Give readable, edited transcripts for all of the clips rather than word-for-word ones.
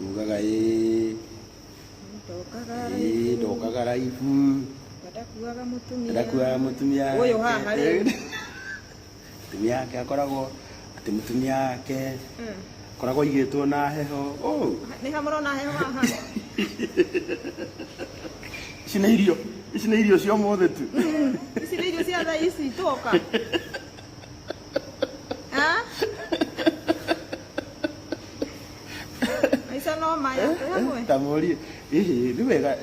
Tugaga ndokaga raibu ndakuaga mutumia uyu haha ri mutumia yake akoragwo ati mutumia yake akoragwo igitwo na heho ni hamurona heho haha ici nĩ irio cia mothe tu ici nĩ irio cia thaa ici toka aica no maya hamwe tamori ni wega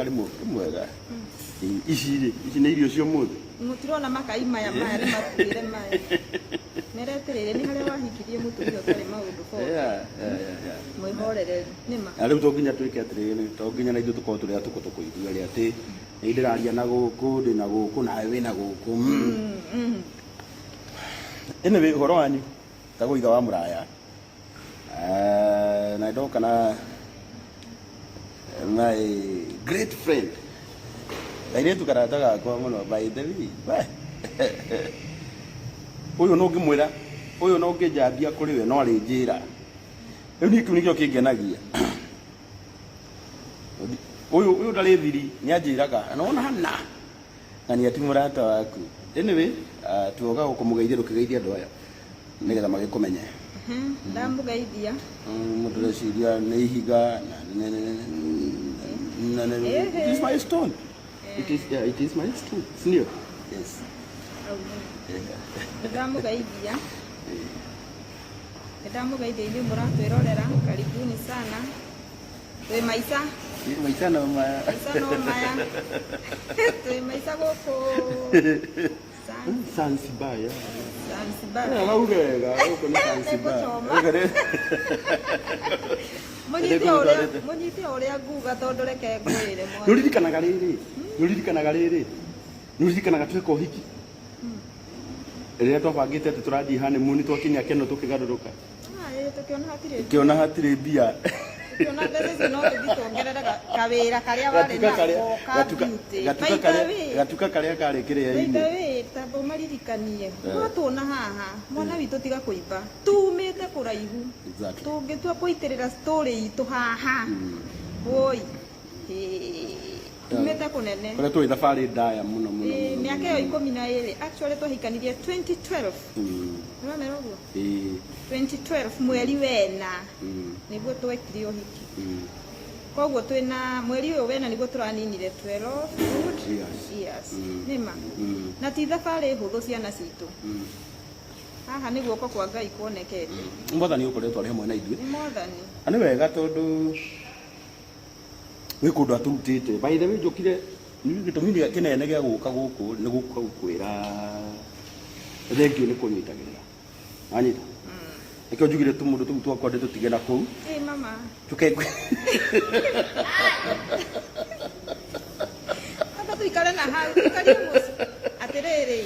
rĩmwe mwega ici nĩ irio cia mothe mutirona makai maya ni matuire maya nereterere ni haria wahikirie mutumia utari maundu fo mwihorere nima rĩu to nginya twĩke atirĩrĩ to nginya na ithuĩ tukorwo tũrĩa tũkũigua rĩ atĩ nĩ ndĩraria na gũkũ ndĩ na gũkũ nawe wĩ na gũkũ ĩno wĩ ũhoro wanyu ta gũitha wa mũraya na ndoka na my great friend kairĩtu karata gakwa mũno by the way ũyũ no ngĩmwĩra ũyũ no ngĩnjambia kũrĩ we no arĩ njĩra rĩu niĩ kĩu nĩkĩo kĩngenagia ũyũ ndarĩ thiri nĩanjĩraga nona hana na nĩ ati mũrata waku anyway tuoga gũkũmũgeithia ndũkĩgeithia andũ aya nĩgetha magĩkũmenye ndamũgeithia mũndũ reciria nĩ ihiga it is my stone it is my stone sindio yes ndamugeithia nĩ mũratwĩrorera karibuni sana twĩ maica no maya twĩ maica gũkũ Zanzibar augega gũkũ nĩ Zanzibar mũnyite ũrĩa nguga tondũ reke ngwĩre nĩũririkanaga rĩrĩ tweka ũhiki rĩrĩa twabangĩte atĩ tũrathiĩ honeymoon twakinya Keno tũkĩgarũrũka kĩona hatirĩ mbia kĩona mbeca icio no tũthiĩ tuongerere kawĩra karĩa warĩ nako gatuka karĩa karĩ kĩrĩa-inĩ tamba ũmaririkanie twatuona haha mwana witũ tiga kũimba tumĩte kũraihu tũngĩtua kũitĩrĩra story itũ haha woi tumĩte kũnene kũrĩa twĩ thabarĩ ndaya mũno mĩaka ĩyo 12 actually twahikanirie 2012 nĩwamera ũguo 2012 mweri wena nĩguo twekire ũhiki koguo twĩna mweri ũyũ wena nĩguo tũraninire 12 years nĩma na ti thabarĩ hũthũ ciana citũ haha nĩ guoko kwa Ngai kuonekete mwathani ũkoretwo arĩ hamwe na ithuĩ nĩ mwathani nĩ wega tondũ wĩ kũndũ aturutĩte by the way njũkire gĩtũmi kĩnene gĩa gũka gũkũ nĩ gũka gũkwĩra thengio nĩ kũnyitagĩrĩra wanyita nĩkĩo njugire tũmũndũ tũu twakwa ndĩtũtige na kũu mama amba tuikare na hau tuikarie mũciĩ atĩrĩrĩ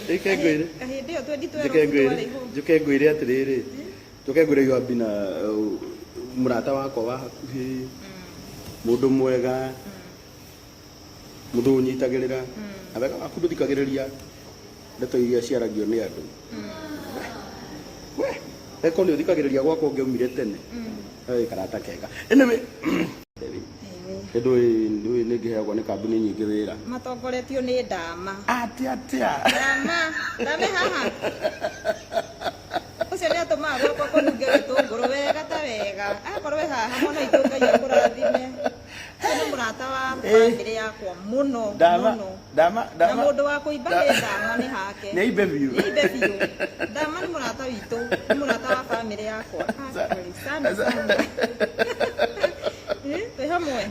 kahĩndĩ ĩyo 2012 njũke ngwĩre atĩrĩrĩ njũke ngwĩre Yoabi na mũrata wakwa wa hakuhĩ mũndũ mwega mũndũ ũnyitagĩrĩra na wega waku ndũthikagĩrĩria ndeto iria ciaragio nĩ andũ eko nĩ ũthikagĩrĩria gwakwa ũngĩaumire tene karata kega anyway ndũĩ nĩ ngĩheagwo nĩ kambuni nyingĩ wĩra matongoretio nĩ ndama atĩa ndame haha ũcio nĩ atũmaga gwakwa kũnunge gĩtũngũrũ wega ta wega akorwo haha mwana witũ Ngai akũrathime nĩ mũrata wa bamĩrĩ yakwa mũno na mũndũ wa kũimba nĩ ndama nĩ hake nĩ imbe biũ ndama nĩ mũrata witũ nĩ mũrata wa bamĩrĩ yakwa sana twĩ hamwe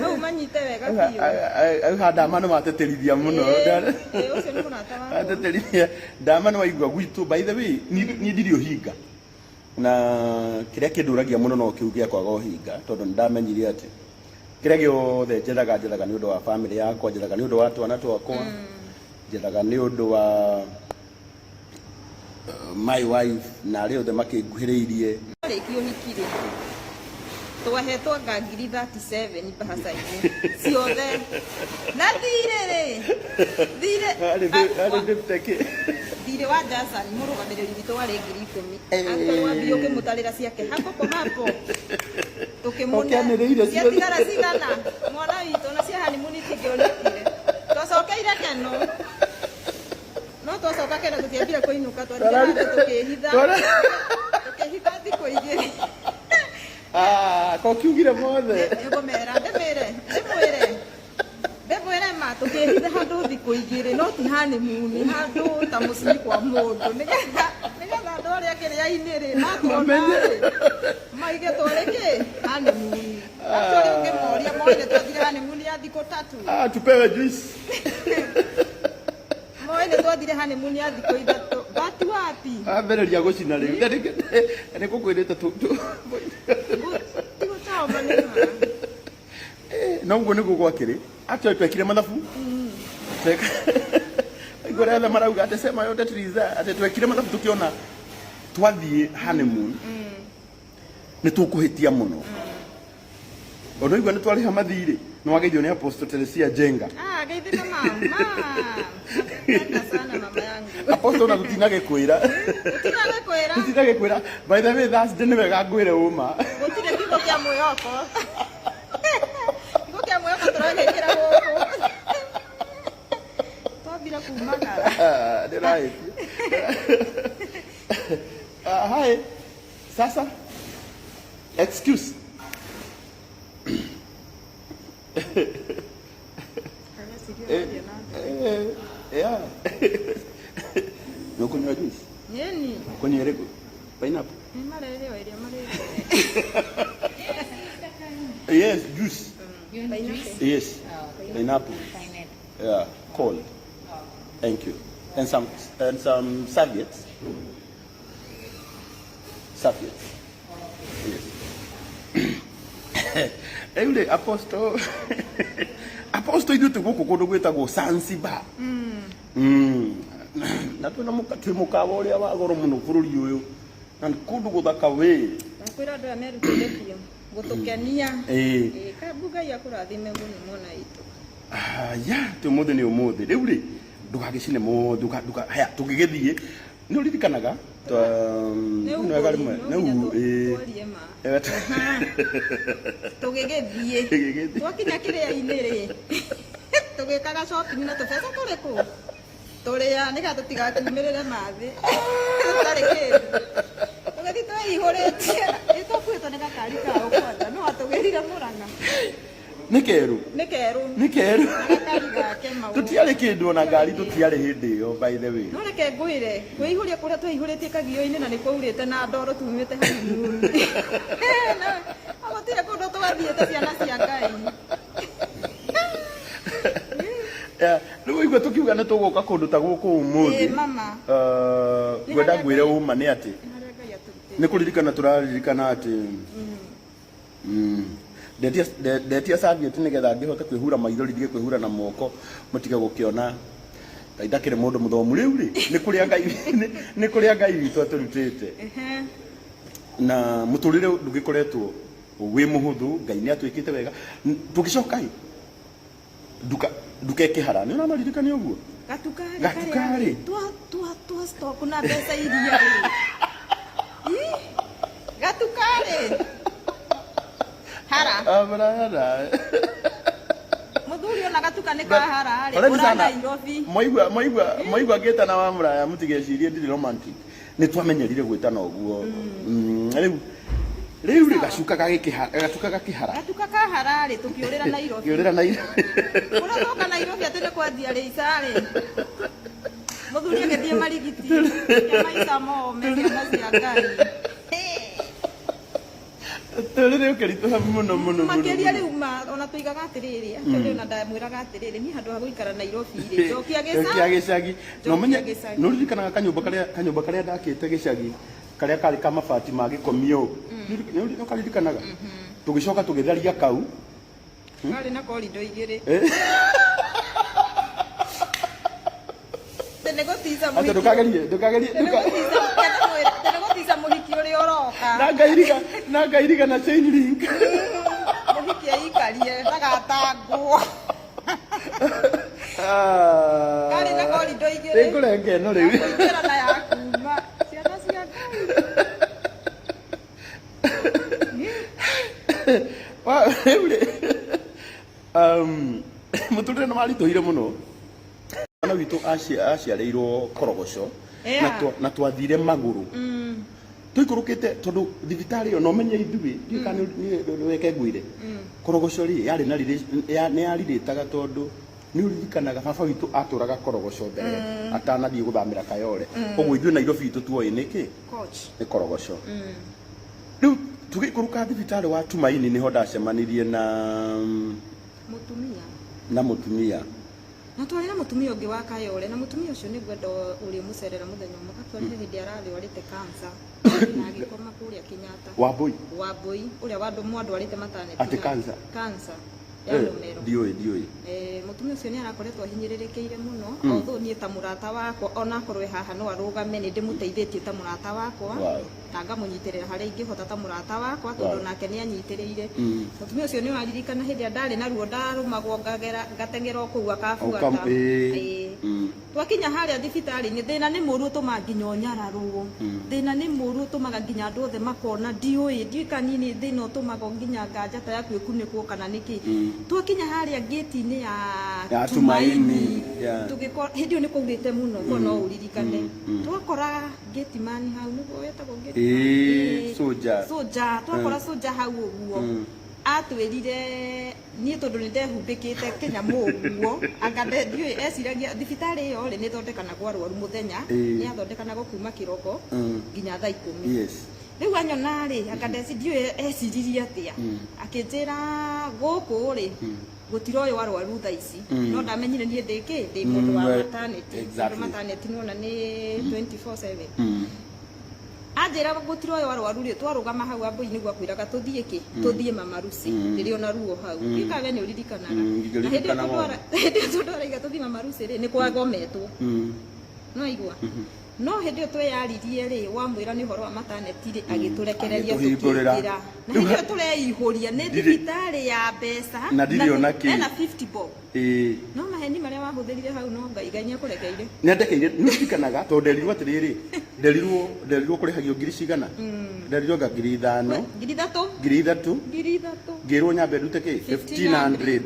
hau manyite wega biũ auga ndama nĩ mateterithia mũno ũcio nĩ mũrata wakwa ateterithia ndama nĩ waigua gwitũ by the way niĩ ndirĩ ũhinga na kĩrĩa kĩndũragia mũno no kĩu gĩa kwaga ũhinga tondũ nĩ ndamenyire atĩ kĩrĩa gĩothe njethaga nĩ ũndũ wa bamĩrĩ yakwa njethaga nĩ ũndũ wa twana twakwa njethaga nĩ ũndũ wa my wife na arĩa othe makĩnguhĩrĩirie rĩkio hikire twahetwo ngangiri 37 bahaca-inĩ ciothe na thirĩ wa Jason mũrũgamĩrĩri witũ warĩ 10,000 angĩkorwo wambi ũkĩmũtarĩra ciake hapo Okianĩrĩire cia tigara cigana mwana witũ na cia honeymoon itingĩonekire twacokeire Keno no twacoka Keno tũkĩambire kũinũka twathiĩ tũkĩhitha thikũ igĩrĩ ko kiugire mothe ngũmera ndĩmwĩre ma tũkĩhitha handũ thikũ igĩrĩ no ti honeymoon handũ ta mũciĩ kwa mũndũ nĩgetha andũ arĩa kĩrĩa-inĩ-rĩ matwona-rĩ maige twarĩ honeymoon atũrĩ ũngĩmoria moire twathire honeymoon ya thikũ 3 tupewe juice moire twathire honeymoon ya thikũ 3 bati wapi ambĩrĩria gũcina rĩu nĩ gũkwĩrĩte tigũtaũ manĩma no ũguo nĩguo gwakĩrĩ actually twekire mathabu igũrĩa othe marauga atĩ sema yote tuliza atĩ twekire mathabu tũkĩona twathiĩ honeymoon nĩ tũkũhĩtia mũno ũndũ igua nĩ twarĩha mathirĩ nĩ wageithio nĩ Apostle Teresia Jenga geithĩka mama napenda sana mama yangu Apostle na tutinagĩkwĩra by the way Thursday nĩ wega ngwĩre ũma gũtirĩ kiugo kĩa mwĩhoko kiugo kĩa mwĩhoko tũragĩkĩra gũkũ twambire kumagara Hi. Sasa. Excuse. Yeah. No kunywa juice. Yeni. Kwenye rego. Pineapple. Mareleo ile mareleo. Yes, juice. Pineapple. Yes. Pineapple. Yeah, cold. Thank you. And some serviettes. Yes. Eule Apostle ithu tũgũkũ kũndũ gwĩtagwo Zanzibar. Na twĩ mũkawa ũrĩa wa goro mũno bũrũri ũyũ na kũndũ gũthaka wĩ nakwĩra andũ aya merutĩire biũ gũtũkenia kambu Ngai akũrathime mũno mwana witũ tĩ ũmũthĩ nĩ ũmũthĩ rĩu rĩ ndũgagĩcine mothe haya tũngĩgĩthiĩ nĩ ũririkanaga tũgĩgĩthiĩ twakinya kĩrĩa-inĩ-rĩ tũgĩkaga shopping na tũbeca tũrĩ kũ tũrĩa nĩgetha tũtigakiumĩrĩre mathĩ tũtarĩ kĩndũ tũgĩthiĩ twĩihũrĩtie nĩtũkuĩtwo nĩ gakari kao kwanja no atũgĩrire Mũrang'a nĩ kerũ tũtiarĩ kĩndũ ona ngari tũtiarĩ hĩndĩ ĩyo by the way no reke ngwĩre kwĩihũria kũrĩa twĩihũrĩtie kagio-inĩ na nĩ kwaurĩte na ndoro tumĩte honeymoon gũtirĩ kũndũ tũgathiĩte ciana cia Ngai rĩu igua tũkiuga nĩ tũgũka kũndũ ta gũkũ ũmũthĩ ngwenda ngwĩre ũma nĩ atĩ nĩ kũririkana tũraririkana atĩ ndetia serviette nĩgetha ngĩhote kwĩhura maithori ndige kwĩhura na moko mũtige gũkĩona ndakĩrĩ mũndũ mũthomu rĩu rĩ nĩ kũrĩa Ngai witũ atũrutĩte na mũtũrĩre ndũgĩkoretwo wĩ mũhũthũ Ngai nĩ atwĩkĩte wega tũgĩcoka nduka ĩkĩhara nĩ ũramaririkania ũguo gatukarĩ twa stock na mbeca iria gatukarĩ hara muthuri ona gatuka nĩ kahara rĩ ũra Nairobi moigua ngĩtana wa mũraya mũtigecirie ndirĩ romantic nĩ twamenyerire gwĩtana ũguo rĩu rĩ gacuka gakĩhara gatuka kahara rĩ tũkĩũrĩra Nairobi ũrĩa twoka Nairobi atĩ nĩ kwanjia rĩica rĩ muthuri agĩthiĩ marigiti ya maica mome ciana cia Ngai rĩrĩ ũkĩritũha mũno makĩria rĩu ona tũigaga atĩrĩrĩ atĩ ona ndamwĩraga atĩrĩrĩ niĩ handũ ha gũikara Nairobi rĩ njokia gĩcagi no menye nĩ ũririkanaga kanyũmba karĩa ndakĩte gĩcagi karĩa karĩ ka mabati ma gĩkomio nĩ ũkaririkanaga tũgĩcoka tũgĩtharia kau karĩ na korido igĩrĩ nĩgũtiza mũhiki ũrĩa ũroka na ngairiga na chain link mũhiki eikarie ndagatangwo karĩ na korido igĩrĩ rĩngũrenge ĩno rĩu kũingĩra na ya kuma ciana cia Ngai muturire no marituhire muno ana witu aciareirwo Korogoco na twathire maguru tuikurukite tondu thibitari yo no menye ithui ndikana ni weke ngwire Korogoco ri yari na ni yariritaga tondu ni uririkanaga baba witu aturaga Korogoco mbere atanathie guthamira Kayole koguo ithui Nairobi itu tuoye niki ni Korogoco riu tugikuruka thibitari wa Tumaini niho ndacemanirie na mutumia na twari na mutumia ungi wa Kayole na mutumia ucio ni gwenda uri mucerera muthenya umwe atwarire hindi arari warite cancer na agikoma kuria Kenyatta Wambui uria wandu mwandu arite matane ati cancer ya numero dioi mutumia ucio ni arakoretwo ahinyirirekeire muno although ni ta murata wakwa ona korwe haha no arugame ni ndimuteithitie ta murata wakwa na ngamunyitirira hari ingihota ta murata wakwa tondu nake ni anyitiriire mutumia ucio ni waririkana hindi ndari na ruo ndarumagwo ngatengera okuu akabuata twakinya haria thibitari ni thina ni muru tuma nginya onyararwo thina ni muru tumaga nginya andu othe makona ndiui kanini thina utumaga nginya nganja ta yaku ikunikwo kana niki twakinya haria gate ni ya Tumaini tugikora hindi ni kuurite muno kono uririkane twakora gate man hau niguo wetagwo gate soja twakora soja hau uguo atwirire ni tondu ni ndehumbikite kinyamu uguo angade ndiui eciragia thibitari yo ri ni thondekana kwa arwaru muthenya ni athondekana kuma kiroko nginya thaa 10 riu anyona ri akadeci ndiui eciririe atia akinjira guku ri gutiro uyu arwaru thaa ici no ndamenyire nie ndiki ndi mundu wa maternity nona ni 24/7 ajira gutiro uyu arwaru ri twarugama hau ambui niguo akwiraga tuthie ki tuthie mamaruci ririo na ruo hau ikaga ni uririkanaga hindi tudora tuthie mamaruci ri ni kwagometwo no igua no hindi yo tweyaririe ri wamwira ni horo wa maternity ri agiturekereria tukira na hindi yo tureihuria ni thibitari ya mbeca na ndiona ki na 50 bob no maheni maria wahuthirire hau no ngaiganya kurekeire ni ndekeire ni tikanaga to nderirwo atiriri nderirwo kurihagio ngiri cigana nderirwo ngiri 5 ngiri 3 ngirwo nyambe ndute ki 1500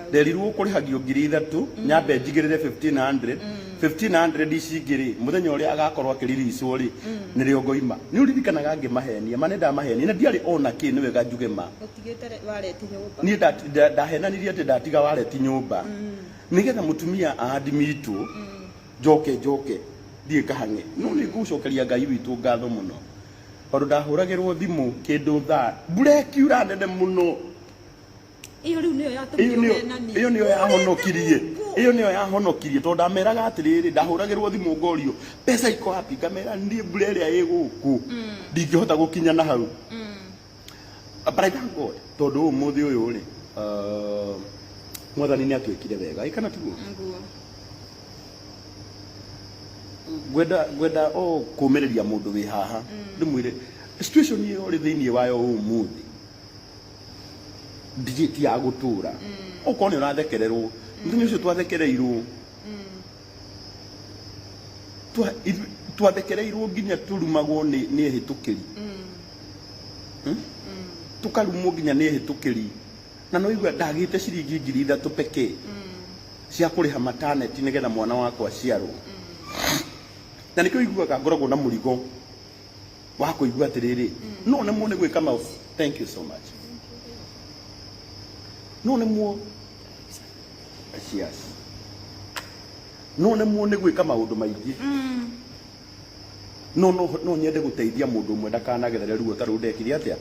nderirwo kurihagio ngiri 3 nyambe njigirire 1500 ici ngiri muthenya uria agakorwo akiririswo ri ni rio ngoima ni uririkanaga ngimahenia mane ndamahenia na ndiari ona ki ni wega njuge ma utigite wareti nyumba ni ndahenanirie ati ndatiga wareti nyumba nigetha mutumia admitu joke ndie kahange no ni ngucokeria Ngai witu ngatho muno tondu ndahuragirwo thimu kindu thaa mbura kiura nene muno iyo riu niyo yatumire nani iyo niyo yahonokirie tondu ndameraga atiriri ndahuragirwo thimu ngorio pesa iko hapi ngamera ndie mbura iria iguku ndingihota gukinya na hau but I thank God tondu umuthi uyu ri mwathani ni atwikire wega ikana tiguo gwenda kumiriria mundu wi haha ndimwire situation iyo ri thiini wayo umuthi digiti ya gutura ukoni urathekererwo muthenya ucio twathekereirwo twathekereirwo nginya turumagwo ni hitukiri tukarumwo nginya ni hitukiri na no igwa ndagite ciringi ngiri 3 peke cia kuriha maternity nigetha mwana wakwa aciarwo na nikio iguaga ngoragwo na murigo wa kuigua atiriri no ne muone gwika ma thank you so much no ne muo yes no ne muone gwika maundu maingi no nyende guteithia mundu umwe ndakanagethere ruo taru ndekire atia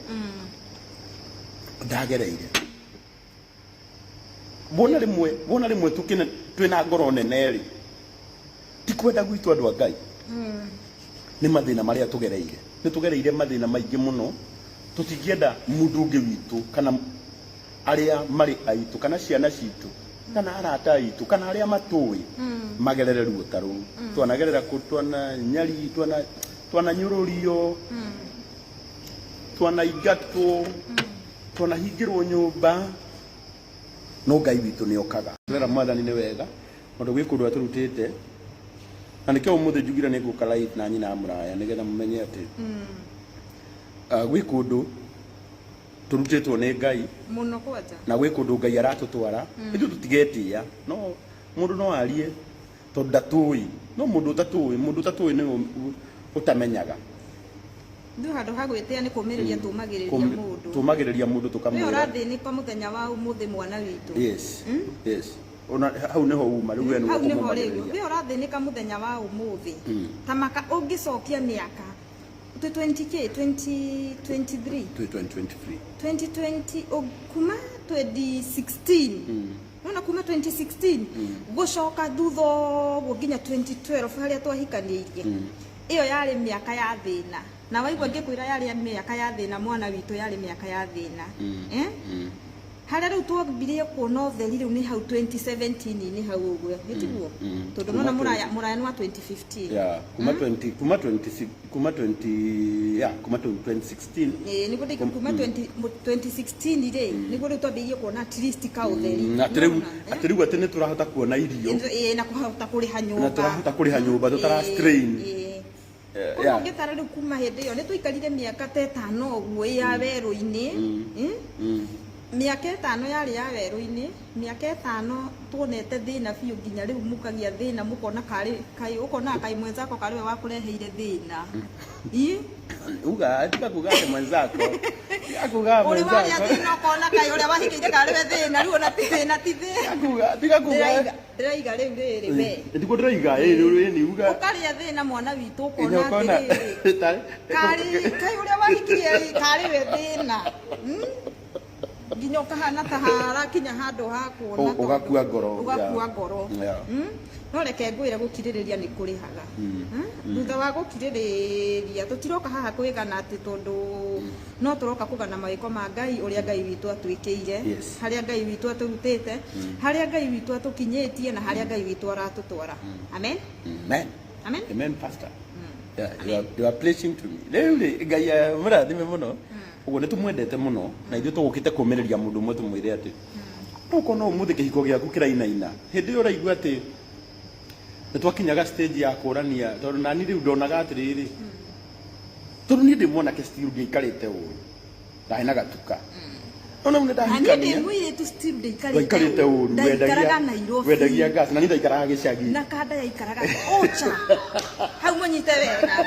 ndagereire bona rimwe tukine twina ngoro nene ri tikwenda gwitu andu a Ngai ni mathina maria tugereire ni tugereire mathina maingi muno tutingienda mundu ungi witu kana aria mari aitu kana ciana citu kana arata aitu kana aria matui magerere ruo taru twanagerera kutwana nyari twana nyururio twana igatwo twana hingirwo nyumba no Ngai witu ni okaga rera mwathani ni wega tondu gwi kundu aturutite na nikio umuthi njugira ni guka live na nyina amuraya nigetha mumenye ati gwi kundu turutitwo ni Ngai muno kwanja na gwe kundu Ngai aratutwara ithu tutigetia no mundu no arie tondu ndatui no mundu tatui ni utamenyaga ndu handu ha gwitia ni kumiriria tumagiriria mundu tukamwira urathi ni kwa muthenya wa umuthi mwana witu yes yes ona hau niho uma riu eno hau niho riu we urathi ni ka muthenya wa umuthi tamaka ungicokia miaka 2023 kuma 2016 nona kuma 2016 gucoka thutho gukinya 2012 haria twahikanirie iyo yari miaka ya thina na waigua ngikwira yari miaka ya thina mwana witu yari miaka ya thina haria riu twambirie kuona utheri riu ni hau 2017 ni hau uguo gitiguo tondu nona muraya ni wa 2015 yeah kuma 2016 ni guthi kuma 2016 ri ni guthi twambirie kuona at least ka utheri atiriu ati ni turahota kuona irio na kuhota kuriha nyumba na turahota kuriha nyumba tutara strain yeah ngitara riu kuma hindi iyo ni twikarire miaka ta 5 uguo ya weru-ini miaka 5 yari ya weru-ini miaka 5 tuonete thina biu nginya riu mukagia thina mukona kai ukona kai mwenzako kariwe wakureheire thina uga tika kugate mwenzako akuga mwenzako uri wari thina ukona kai uria wahikiire kariwe thina riu ona thina ti thina akuga tika kuga ndĩraiga rĩu rĩrĩ we ndiko ndĩraiga rĩu ni uga ukaria thina mwana witu ukona atĩrĩrĩ kai uria wahikirie kariwe thina nginya ukahana ta hara kinya handu ha kuona ugakua ngoro no reke ngwire gukiririria ni kurihaga thutha wa gukiririria tutiroka haha kwigana ati tondu no turoka kugana mawiko ma Ngai uria Ngai witu atwikiire haria Ngai witu aturutite haria Ngai witu atukinyitie na haria Ngai witu aratutwara amen amen amen pastor yeah you are preaching to me really Ngai murathime muno ugo ni tumwendete muno na ithu tugukite kumiriria mundu mwe tumwire ati uko no umuthi kihiko giaku kirainaina hindi yo raigua ati nitwakinyaga stage ya kurania tondu nani riu ndonaga atiriri tondu ni ndimwona ke still ngikarite uru ndaina gatuka ona mune ndahikania ani ndimwire tu still ngikarite uru wendagia gas na ni ndaikaraga gicagi na kanda ya ikaraga ocha hau munyite wega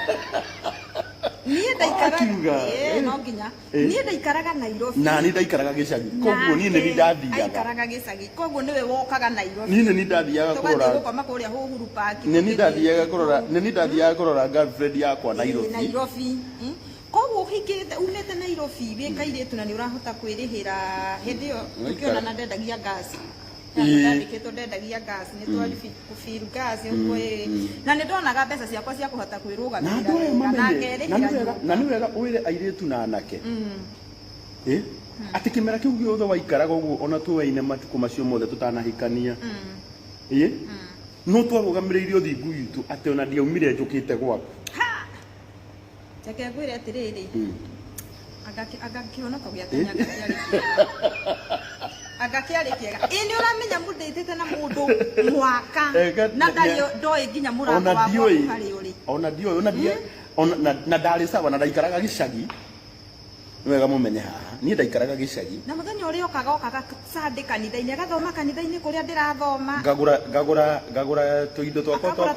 niĩ ndaikaraga no nginya niĩ ndaikaraga Nairobi na niĩ ndaikaraga gicagi koguo niĩ nĩ ndathiaga aikaraga gicagi koguo niwe wokaga Nairobi niĩ nĩ ndathiaga kurora gukoma kuria Uhuru Park nĩ ndathiaga kurora girlfriend yakwa Nairobi koguo hikirite umete Nairobi wikairitu na ni urahota kwirihira hindi yo ukiona na ndendagia gas ndandikitwo ndendagia gas ni twari kufiru gas na ni ndonaga mbeca ciakwa cia kuhota kwirugamira na ngerihira na ni wega uire airitu na anake ati kimera kiu giothe waikaraga uguo ona tuweine matuko macio mothe tutanahikania no twarugamiriire uthingu witu ati ona ndiaumire njukite gwaku Chake ngwire atiriri agakiona kogya tenya agakiarikiega ini uramenya munditite na mundu mwaka na ndario ndoi nginya murango wa kari uri ona dio ona na ndari sawa na ndaikaraga gicagi wega mumenye haha ni ndaikaraga gicagi na muthenya uri okaga Sunday kanitha-ini agathoma kanitha-ini kuria ndirathoma ngagura tuindo twakwa twa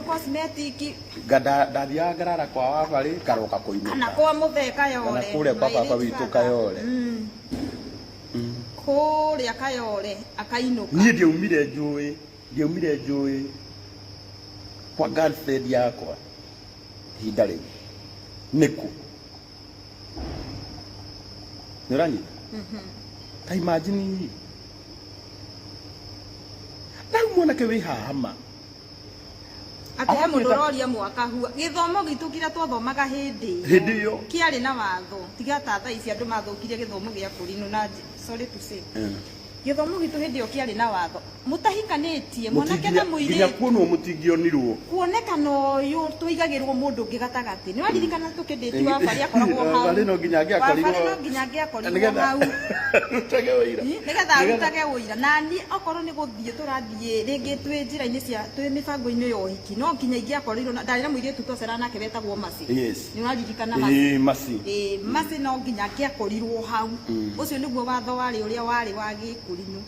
cosmetic ndathiaga ngarara kwa wabari ngaroka kuinuka na kwa mutheka yore na kuria kwa baba witu Kayore kuria Kayore akainuka ni ndiaumire njui kwa girlfriend yakwa hinda riu niku nirani ta imagine ndau mwana ke wi hama ati he mundu roria mwaka hua githomo gitu kira twathomaga hindi yo kiari na watho tiga ta thaa ici andu mathukire githomo gia kurinu na sorry to say githomo gitu hindi o kiari na watho mutahikanitie mwanake na muiri nginya kuonwo mutingionirwo kuonekana uyu tuigagirwo mundu ngi gatagati ni waririkana tukinditi wa bari akoragwo hau bari no nginya angiakorirwo hau rutage wira nigetha rutage wira na ni okorwo ni guthie turathie ringi twi njira-ini cia twi mibango-ini yo hiki no nginya ingiakorirwo ndari na muiri tutocera nake betagwo Masi ni waririkana Masi Masi no nginya angiakorirwo hau ucio niguo watho wari uria wari wa gikurinu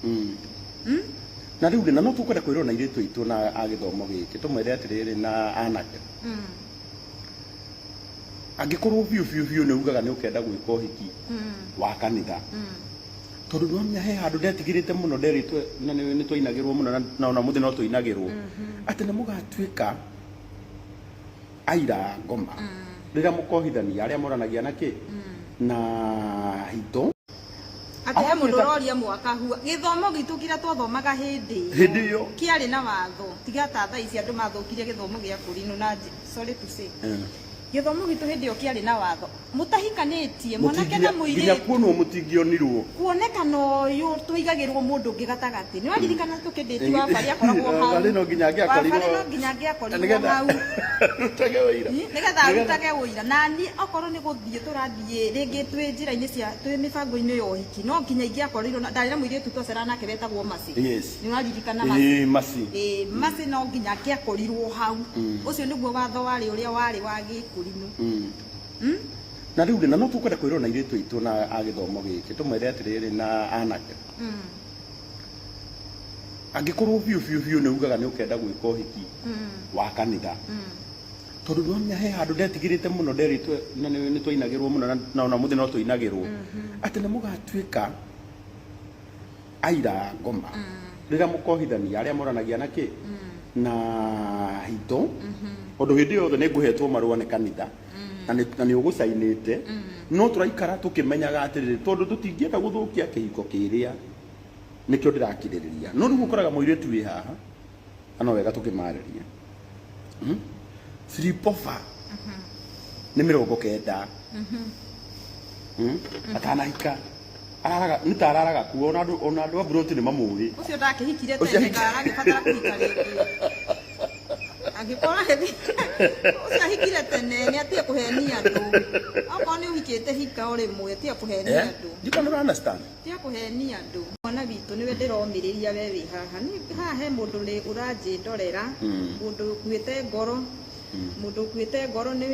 na riu na no tukwenda kwirwo na iritu itu na agithomo giki tumwire atiriri na anake angikorwo biu ni ugaga ni ukenda gwika uhiki wa kanitha tondu nwamya he handu ndetigirite muno nderitwe na ni twainagirwo muno na ona muthi no twainagirwo ati ni mugatuika aira ngoma rira mukohithania aria moranagia na ki na hito ati mundu roria mwaka hua githomo gitu kira twathomaga hindi yo kiari na watho tiga ta tha ici andu mathokirie githomo gia kurinu na sorry to say githomo gitu hindi yo kiari na watho mutahikanitie mwanake na muiri nginya kuonwo mutingionirwo kuonekana uyu tuigagirwo mundu ngi gatagati ni waririkana tukinditi wa bari akoragwo hau bari no nginya angiakorirwo hau rutage wira nigetha rutage wira na ni okorwo ni guthie turathie ringi twi njira-ini cia twi mibango-ini yo hiki no nginya ingiakorirwo ndari na muiri tutocera nake betagwo Masi ni waririkana Masi no nginya angiakorirwo hau ucio niguo watho wari uria wari wa gikurinu na riu na no tukwenda kwirwo na iritu itu na agithomo giki tumwire atiriri na anake angikorwo biu ni ugaga ni ukenda gwika uhiki wa kanitha tondu nwamya he handu ndetigirite muno nderitwe na ni twainagirwo muno na ona muthi no twainagirwo ati ni mugatuika aira ngoma rira mukohithania aria moranagia na ki na hito undu hindi yothe ni nguhetwo marua ni kanitha na ni ugucainite no turaikara tukimenyaga atiriri tondu tutingienda guthukia kihiko kiria nikio ndirakiririria no riu ukoraga muiritu wi haha ano wega tukimariria Filipofa ni 90 atanahika araraga nitararaga kuo ona andu abroti ni mamuri ucio ndakihikire tene aragibatara kuhika ringi agikora hethi ucio ahikire tene ni atie kuhenia andu okorwo ni uhikite hika uri mwe atie kuhenia andu you can understand atie kuhenia andu mwana witu niwe ndiromiriria we wi haha ni haha he mundu ri uranji ndorera mundu kuite ngoro mundu kuite ngoro ni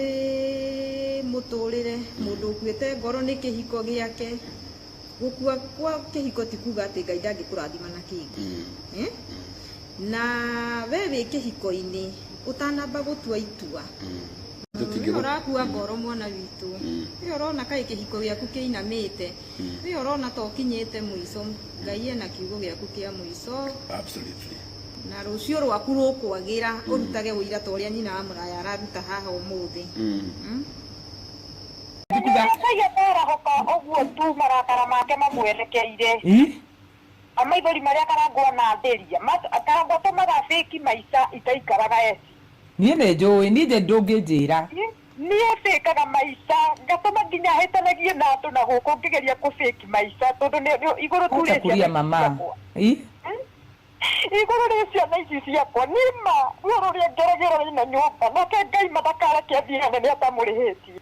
muturire mundu kuite ngoro ni kihiko giake gukua kwa kihiko tikuga ati Ngai ndangikurathima na kingi na we wi kihiko-ini utanamba gutua itua urakua ngoro mwana witu we urona kai kihiko giaku kiinamite we urona to kinyite muico Ngai ena kiugo giaku kia muico absolutely na rucio rwaku rukwagira urutage wira ta uria nyina wa muraya araruta haha umuthi Saya tarahoka oguo tu marakara make mamwerekeire amaithori maria karangwa na theria karangwa tumaga fake maica itaikaraga eci nie ne njui nije ndungijira nie fikaga maica ngatuma nginya hetanagie na andu na guku ngigeria ku fake maica tondu ni iguru tu ria mama iguru ri ciana ici ciakwa nima ruo ruria ngeragĩra ina nyũmba nake Ngai mathakara kĩathiĩ hanene atamũrĩhĩtie